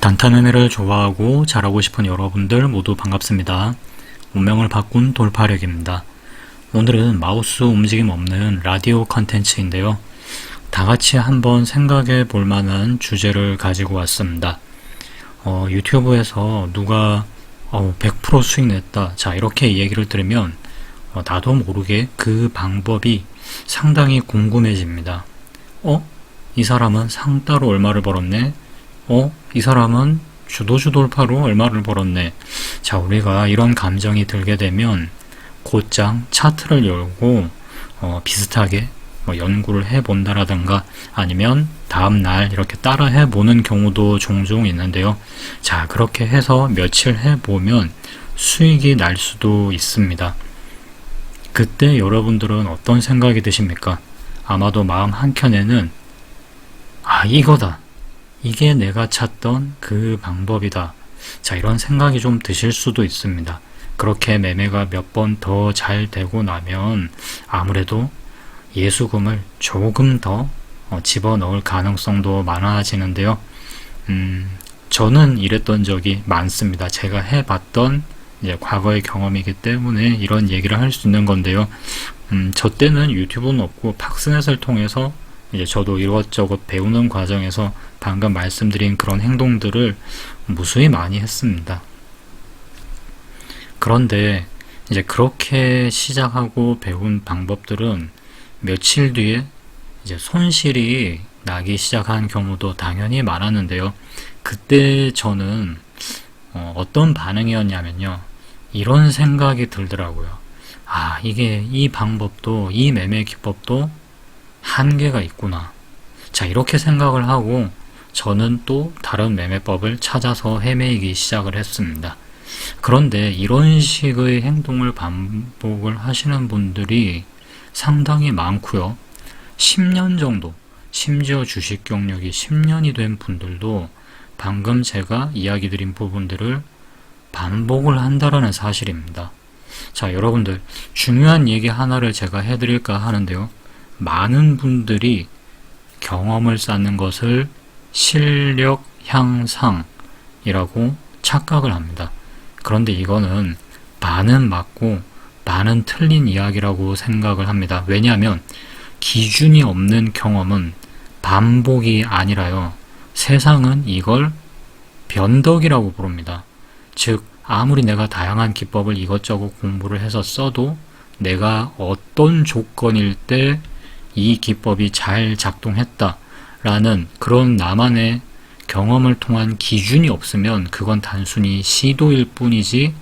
단타매매를 좋아하고 잘하고 싶은 여러분들 모두 반갑습니다. 운명을 바꾼 돌파력입니다. 오늘은 마우스 움직임 없는 라디오 컨텐츠인데요. 다같이 한번 생각해 볼 만한 주제를 가지고 왔습니다. 유튜브에서 누가 100% 수익 냈다. 자, 이렇게 얘기를 들으면 나도 모르게 그 방법이 상당히 궁금해집니다. 이 사람은 상따로 얼마를 벌었네? 이 사람은 주도주 돌파로 얼마를 벌었네. 자, 우리가 이런 감정이 들게 되면 곧장 차트를 열고 비슷하게 연구를 해본다라든가 아니면 다음날 이렇게 따라 해보는 경우도 종종 있는데요. 자, 그렇게 해서 며칠 해보면 수익이 날 수도 있습니다. 그때 여러분들은 어떤 생각이 드십니까? 아마도 마음 한켠에는 이거다. 이게 내가 찾던 그 방법이다. 자, 이런 생각이 좀 드실 수도 있습니다. 그렇게 매매가 몇 번 더 잘 되고 나면 아무래도 예수금을 조금 더 집어넣을 가능성도 많아지는데요. 저는 이랬던 적이 많습니다. 제가 해봤던 이제 과거의 경험이기 때문에 이런 얘기를 할 수 있는 건데요. 저 때는 유튜브는 없고 팍스넷을 통해서 이제 저도 이것저것 배우는 과정에서 방금 말씀드린 그런 행동들을 무수히 많이 했습니다. 그런데 이제 그렇게 시작하고 배운 방법들은 며칠 뒤에 이제 손실이 나기 시작한 경우도 당연히 많았는데요. 그때 저는 어떤 반응이었냐면요. 이런 생각이 들더라고요. 이게 이 방법도 이 매매 기법도 한계가 있구나. 자, 이렇게 생각을 하고 저는 또 다른 매매법을 찾아서 헤매기 시작을 했습니다. 그런데 이런 식의 행동을 반복을 하시는 분들이 상당히 많고요. 10년 정도, 심지어 주식 경력이 10년이 된 분들도 방금 제가 이야기 드린 부분들을 반복을 한다라는 사실입니다. 자, 여러분들 중요한 얘기 하나를 제가 해드릴까 하는데요. 많은 분들이 경험을 쌓는 것을 실력 향상이라고 착각을 합니다. 그런데 이거는 반은 맞고 반은 틀린 이야기라고 생각을 합니다. 왜냐하면 기준이 없는 경험은 반복이 아니라요. 세상은 이걸 변덕이라고 부릅니다. 즉, 아무리 내가 다양한 기법을 이것저것 공부를 해서 써도 내가 어떤 조건일 때 이 기법이 잘 작동했다라는 그런 나만의 경험을 통한 기준이 없으면 그건 단순히 시도일 뿐이지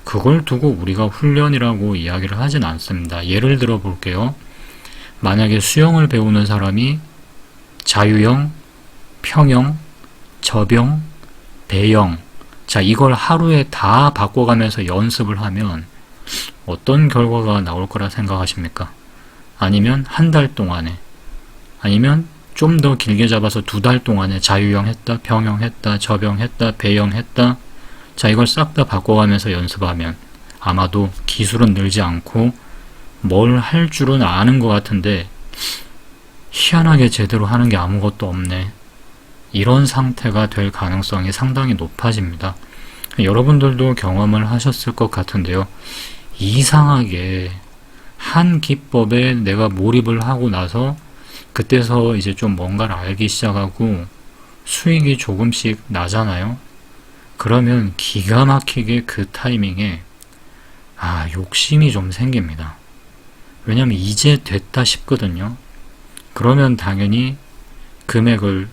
그걸 두고 우리가 훈련이라고 이야기를 하진 않습니다. 예를 들어 볼게요. 만약에 수영을 배우는 사람이 자유형, 평형, 접영, 배영, 자, 이걸 하루에 다 바꿔가면서 연습을 하면 어떤 결과가 나올 거라 생각하십니까? 아니면 한 달 동안에, 아니면 좀 더 길게 잡아서 2달 동안에 자유형 했다, 평형 했다, 접영 했다, 배영 했다. 자, 이걸 싹 다 바꿔가면서 연습하면 아마도 기술은 늘지 않고 뭘 할 줄은 아는 것 같은데 희한하게 제대로 하는 게 아무것도 없네. 이런 상태가 될 가능성이 상당히 높아집니다. 여러분들도 경험을 하셨을 것 같은데요. 이상하게 한 기법에 내가 몰입을 하고 나서 그때서 이제 좀 뭔가를 알기 시작하고 수익이 조금씩 나잖아요. 그러면 기가 막히게 그 타이밍에 욕심이 좀 생깁니다. 왜냐면 이제 됐다 싶거든요. 그러면 당연히 금액을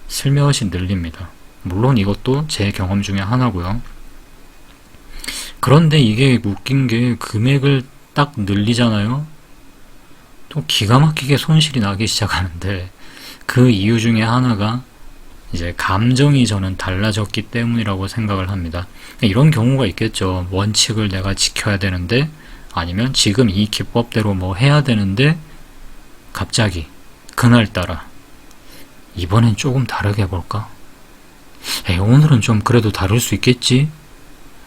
슬며시 늘립니다. 물론 이것도 제 경험 중에 하나고요. 그런데 이게 웃긴 게 금액을 딱 늘리잖아요. 또 기가 막히게 손실이 나기 시작하는데 그 이유 중에 하나가 이제 감정이 저는 달라졌기 때문이라고 생각을 합니다. 이런 경우가 있겠죠. 원칙을 내가 지켜야 되는데 아니면 지금 이 기법대로 뭐 해야 되는데 갑자기 그날따라 이번엔 조금 다르게 해볼까? 오늘은 좀 그래도 다를 수 있겠지?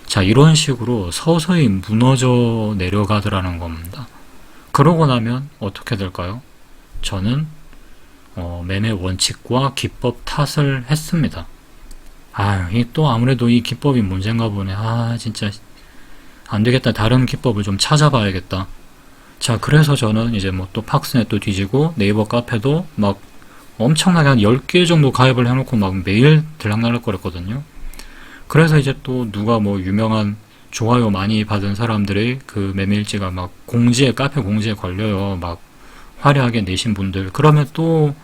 자, 이런 식으로 서서히 무너져 내려가더라는 겁니다. 그러고 나면 어떻게 될까요? 저는 매매 원칙과 기법 탓을 했습니다. 이 또 아무래도 이 기법이 문제인가 보네. 진짜 안 되겠다. 다른 기법을 좀 찾아봐야겠다. 자, 그래서 저는 이제 뭐 또 팍스넷도 뒤지고 네이버 카페도 막 엄청나게 한 10개 정도 가입을 해놓고 막 매일 들락날락거렸거든요. 그래서 이제 또 누가 뭐 유명한 좋아요 많이 받은 사람들의 그 매매일지가 막 카페 공지에 걸려요. 막 화려하게 내신 분들. 그러면 또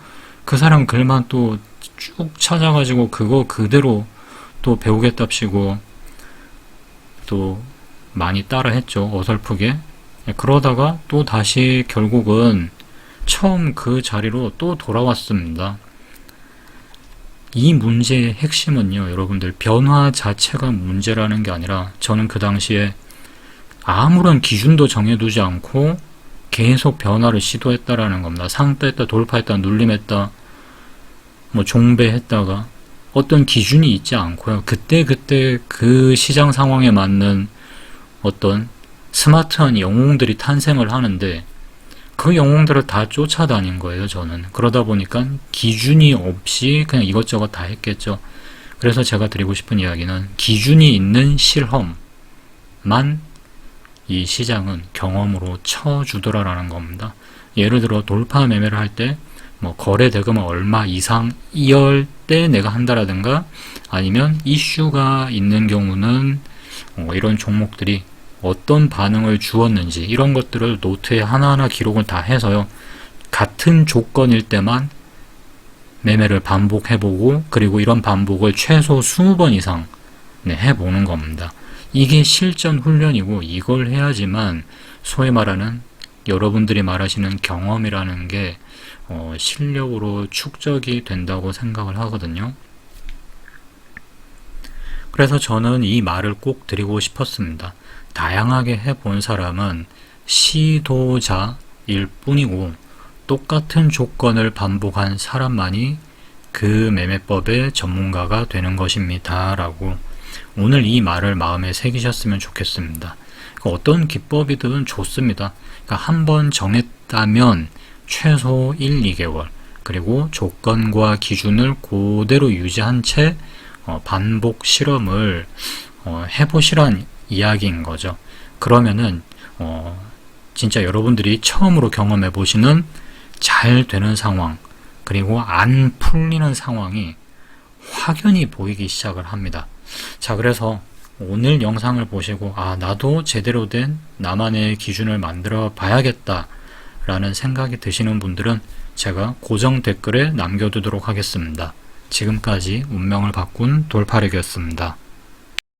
그 사람 글만 또 쭉 찾아가지고 그거 그대로 또 배우겠답시고 또 많이 따라 했죠. 어설프게. 그러다가 또 다시 결국은 처음 그 자리로 또 돌아왔습니다. 이 문제의 핵심은요, 여러분들, 변화 자체가 문제라는 게 아니라 저는 그 당시에 아무런 기준도 정해두지 않고 계속 변화를 시도했다라는 겁니다. 상따했다, 돌파했다, 눌림했다, 뭐 종배했다가 어떤 기준이 있지 않고요. 그때그때 그 시장 상황에 맞는 어떤 스마트한 영웅들이 탄생을 하는데 그 영웅들을 다 쫓아다닌 거예요, 저는. 그러다 보니까 기준이 없이 그냥 이것저것 다 했겠죠. 그래서 제가 드리고 싶은 이야기는 기준이 있는 실험만 이 시장은 경험으로 쳐주더라라는 겁니다. 예를 들어 돌파 매매를 할 때 뭐 거래 대금은 얼마 이상 이럴 때 내가 한다라든가 아니면 이슈가 있는 경우는 이런 종목들이 어떤 반응을 주었는지 이런 것들을 노트에 하나하나 기록을 다 해서요. 같은 조건일 때만 매매를 반복해보고 그리고 이런 반복을 최소 20번 이상 해보는 겁니다. 이게 실전 훈련이고 이걸 해야지만 소위 말하는 여러분들이 말하시는 경험이라는 게 실력으로 축적이 된다고 생각을 하거든요. 그래서 저는 이 말을 꼭 드리고 싶었습니다. 다양하게 해본 사람은 시도자일 뿐이고 똑같은 조건을 반복한 사람만이 그 매매법의 전문가가 되는 것입니다. 라고 오늘 이 말을 마음에 새기셨으면 좋겠습니다. 어떤 기법이든 좋습니다. 한번 정했다면 최소 1, 2개월 그리고 조건과 기준을 그대로 유지한 채 반복 실험을 해보시란 이야기인 거죠. 그러면은 진짜 여러분들이 처음으로 경험해 보시는 잘 되는 상황 그리고 안 풀리는 상황이 확연히 보이기 시작을 합니다. 자, 그래서 오늘 영상을 보시고 나도 제대로 된 나만의 기준을 만들어 봐야겠다 라는 생각이 드시는 분들은 제가 고정 댓글에 남겨두도록 하겠습니다. 지금까지 운명을 바꾼 돌파력이었습니다.